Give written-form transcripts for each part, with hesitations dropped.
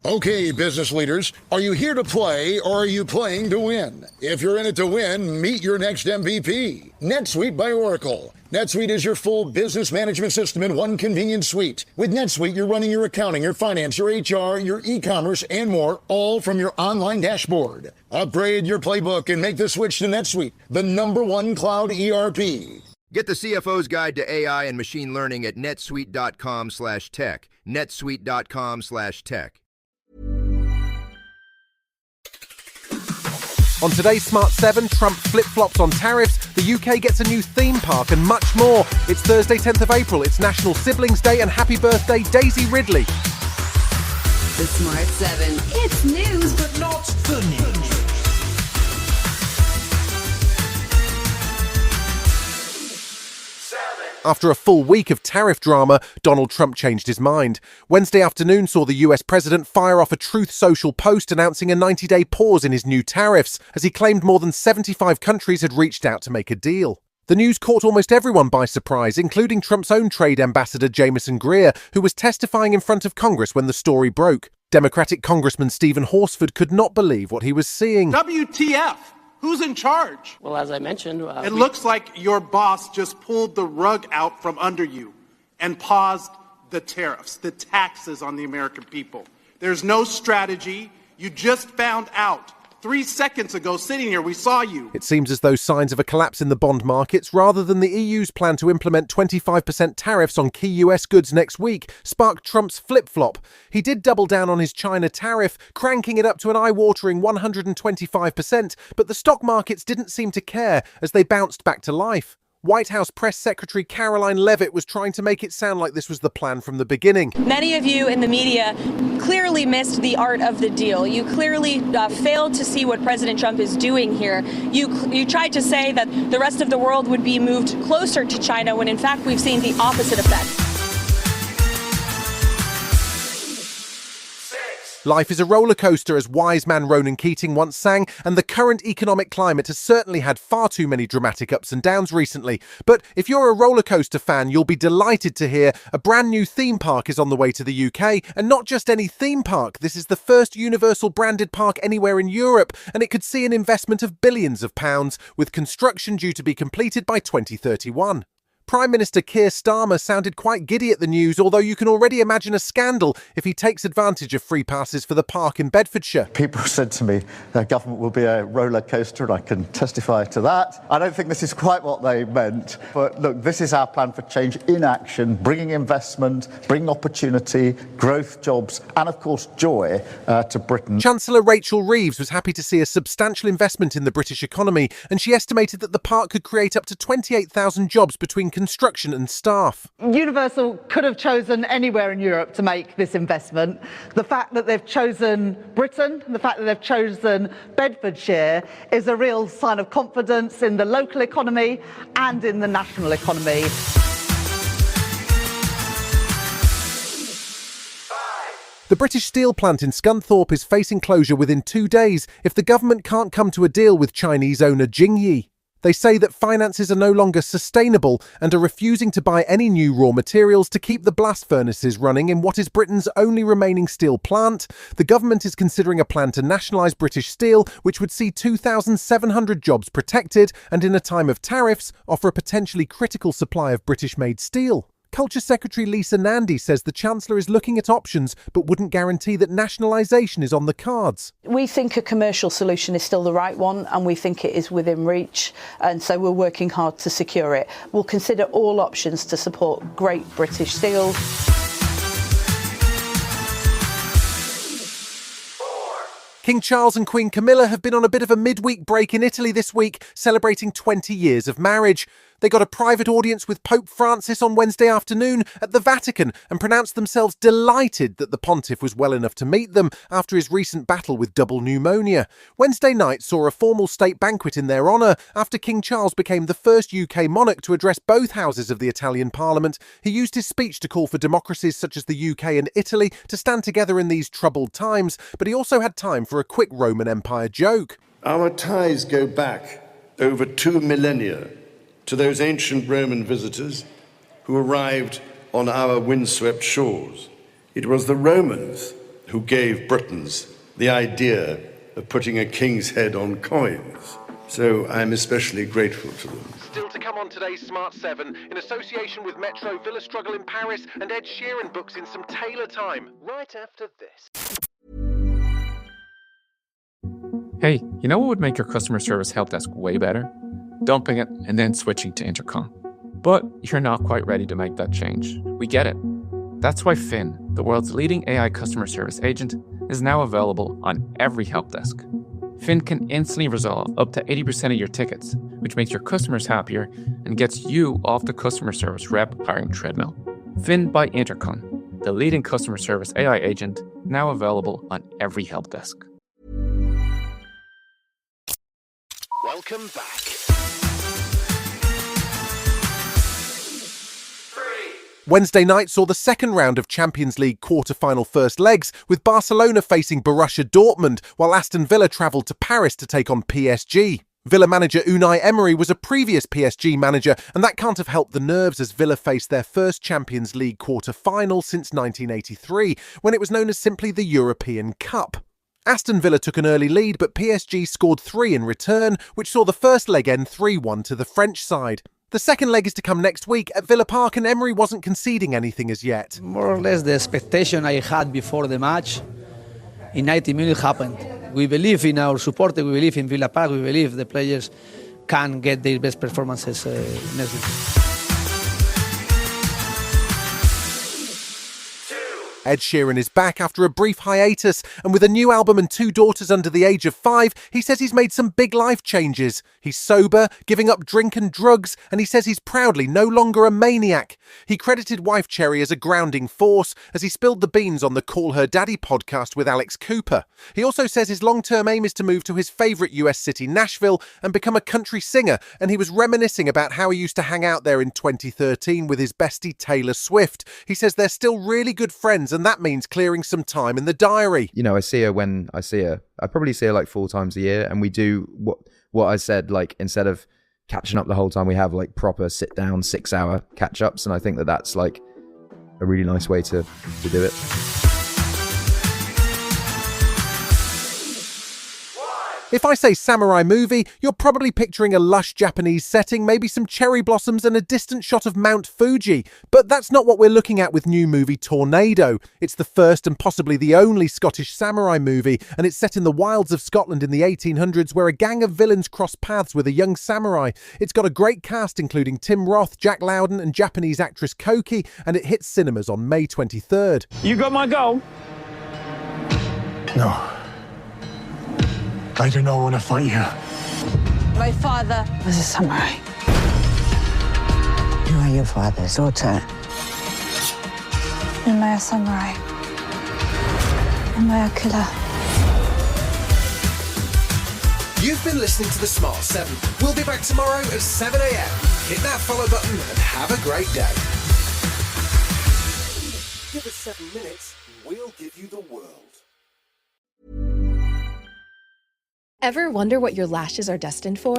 Okay, business leaders, are you here to play or are you playing to win? If you're in it to win, meet your next MVP, NetSuite by Oracle. NetSuite is your full business management system in one convenient suite. With NetSuite, you're running your accounting, your finance, your HR, your e-commerce, and more, all from your online dashboard. Upgrade your playbook and make the switch to NetSuite, the #1 cloud ERP. Get the CFO's Guide to AI and Machine Learning at netsuite.com/tech. netsuite.com/tech. On today's Smart 7, Trump flip-flops on tariffs, the UK gets a new theme park and much more. It's Thursday, 10th of April. It's National Siblings Day and happy birthday, Daisy Ridley. The Smart 7. It's news, but not the news. After a full week of tariff drama, Donald Trump changed his mind. Wednesday afternoon saw the US president fire off a Truth Social post announcing a 90-day pause in his new tariffs, as he claimed more than 75 countries had reached out to make a deal. The news caught almost everyone by surprise, including Trump's own trade ambassador Jamieson Greer, who was testifying in front of Congress when the story broke. Democratic Congressman Stephen Horsford could not believe what he was seeing. WTF? Who's in charge? Well, as I mentioned... it looks like your boss just pulled the rug out from under you and paused the tariffs, the taxes on the American people. There's no strategy. You just found out 3 seconds ago, sitting here, we saw you. It seems as though signs of a collapse in the bond markets, rather than the EU's plan to implement 25% tariffs on key US goods next week, sparked Trump's flip-flop. He did double down on his China tariff, cranking it up to an eye-watering 125%, but the stock markets didn't seem to care as they bounced back to life. White House Press Secretary Caroline Leavitt was trying to make it sound like this was the plan from the beginning. Many of you in the media clearly missed the art of the deal. You clearly failed to see what President Trump is doing here. You tried to say that the rest of the world would be moved closer to China when in fact we've seen the opposite effect. Life is a roller coaster, as wise man Ronan Keating once sang, and the current economic climate has certainly had far too many dramatic ups and downs recently. But if you're a roller coaster fan, you'll be delighted to hear a brand new theme park is on the way to the UK, and not just any theme park. This is the first Universal branded park anywhere in Europe, and it could see an investment of billions of pounds, with construction due to be completed by 2031. Prime Minister Keir Starmer sounded quite giddy at the news, although you can already imagine a scandal if he takes advantage of free passes for the park in Bedfordshire. People said to me, the government will be a roller coaster, and I can testify to that. I don't think this is quite what they meant. But look, this is our plan for change in action, bringing investment, bringing opportunity, growth, jobs, and of course joy to Britain. Chancellor Rachel Reeves was happy to see a substantial investment in the British economy, and she estimated that the park could create up to 28,000 jobs between construction and staff. Universal could have chosen anywhere in Europe to make this investment. The fact that they've chosen Britain, the fact that they've chosen Bedfordshire, is a real sign of confidence in the local economy and in the national economy. The British steel plant in Scunthorpe is facing closure within 2 days if the government can't come to a deal with Chinese owner Jingyi. They say that finances are no longer sustainable and are refusing to buy any new raw materials to keep the blast furnaces running in what is Britain's only remaining steel plant. The government is considering a plan to nationalise British steel, which would see 2,700 jobs protected and, in a time of tariffs, offer a potentially critical supply of British-made steel. Culture Secretary Lisa Nandy says the Chancellor is looking at options but wouldn't guarantee that nationalisation is on the cards. We think a commercial solution is still the right one, and we think it is within reach, and so we're working hard to secure it. We'll consider all options to support great British steel. King Charles and Queen Camilla have been on a bit of a midweek break in Italy this week, celebrating 20 years of marriage. They got a private audience with Pope Francis on Wednesday afternoon at the Vatican and pronounced themselves delighted that the pontiff was well enough to meet them after his recent battle with double pneumonia. Wednesday night saw a formal state banquet in their honour after King Charles became the first UK monarch to address both houses of the Italian Parliament. He used his speech to call for democracies such as the UK and Italy to stand together in these troubled times, but he also had time for a quick Roman Empire joke. Our ties go back over 2 millennia to those ancient Roman visitors who arrived on our windswept shores. It was the Romans who gave Britons the idea of putting a king's head on coins. So I'm especially grateful to them. Still to come on today's Smart 7, in association with Metro, Villa struggle in Paris, and Ed Sheeran books in some Taylor time, right after this. Hey, you know what would make your customer service help desk way better? Dumping it and then switching to Intercom. But you're not quite ready to make that change. We get it. That's why Finn, the world's leading AI customer service agent, is now available on every help desk. Finn can instantly resolve up to 80% of your tickets, which makes your customers happier and gets you off the customer service rep hiring treadmill. Finn by Intercom, the leading customer service AI agent, now available on every help desk. Welcome back. Wednesday night saw the second round of Champions League quarter-final first legs, with Barcelona facing Borussia Dortmund, while Aston Villa travelled to Paris to take on PSG. Villa manager Unai Emery was a previous PSG manager, and that can't have helped the nerves as Villa faced their first Champions League quarter-final since 1983, when it was known as simply the European Cup. Aston Villa took an early lead, but PSG scored 3 in return, which saw the first leg end 3-1 to the French side. The second leg is to come next week at Villa Park, and Emery wasn't conceding anything as yet. More or less the expectation I had before the match in 90 minutes happened. We believe in our supporters, we believe in Villa Park, we believe the players can get their best performances next week. Ed Sheeran is back after a brief hiatus, and with a new album and 2 daughters under the age of 5, he says he's made some big life changes. He's sober, giving up drink and drugs, and he says he's proudly no longer a maniac. He credited wife Cherry as a grounding force as he spilled the beans on the Call Her Daddy podcast with Alex Cooper. He also says his long-term aim is to move to his favourite US city, Nashville, and become a country singer, and he was reminiscing about how he used to hang out there in 2013 with his bestie Taylor Swift. He says they're still really good friends, and that means clearing some time in the diary. You know, I see her when I see her. I probably see her like 4 times a year, and we do what I said, like instead of catching up the whole time, we have like proper sit down 6-hour catch ups, and I think that that's like a really nice way to do it. If I say samurai movie, you're probably picturing a lush Japanese setting, maybe some cherry blossoms and a distant shot of Mount Fuji. But that's not what we're looking at with new movie Tornado. It's the first and possibly the only Scottish samurai movie, and it's set in the wilds of Scotland in the 1800s, where a gang of villains cross paths with a young samurai. It's got a great cast including Tim Roth, Jack Lowden and Japanese actress Koki, and it hits cinemas on May 23rd. You got my goal? No. I do not want to fight you. My father was a samurai. You are your father's daughter. Am I a samurai? Am I a killer? You've been listening to The Smart 7. We'll be back tomorrow at 7 a.m. Hit that follow button and have a great day. Give us 7 minutes, we'll give you the world. Ever wonder what your lashes are destined for?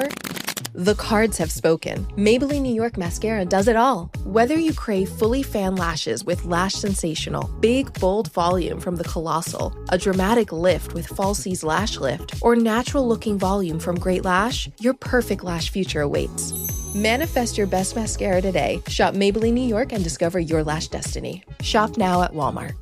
The cards have spoken. Maybelline New York Mascara does it all. Whether you crave fully fan lashes with Lash Sensational, big, bold volume from the Colossal, a dramatic lift with Falsies Lash Lift, or natural-looking volume from Great Lash, your perfect lash future awaits. Manifest your best mascara today. Shop Maybelline New York and discover your lash destiny. Shop now at Walmart.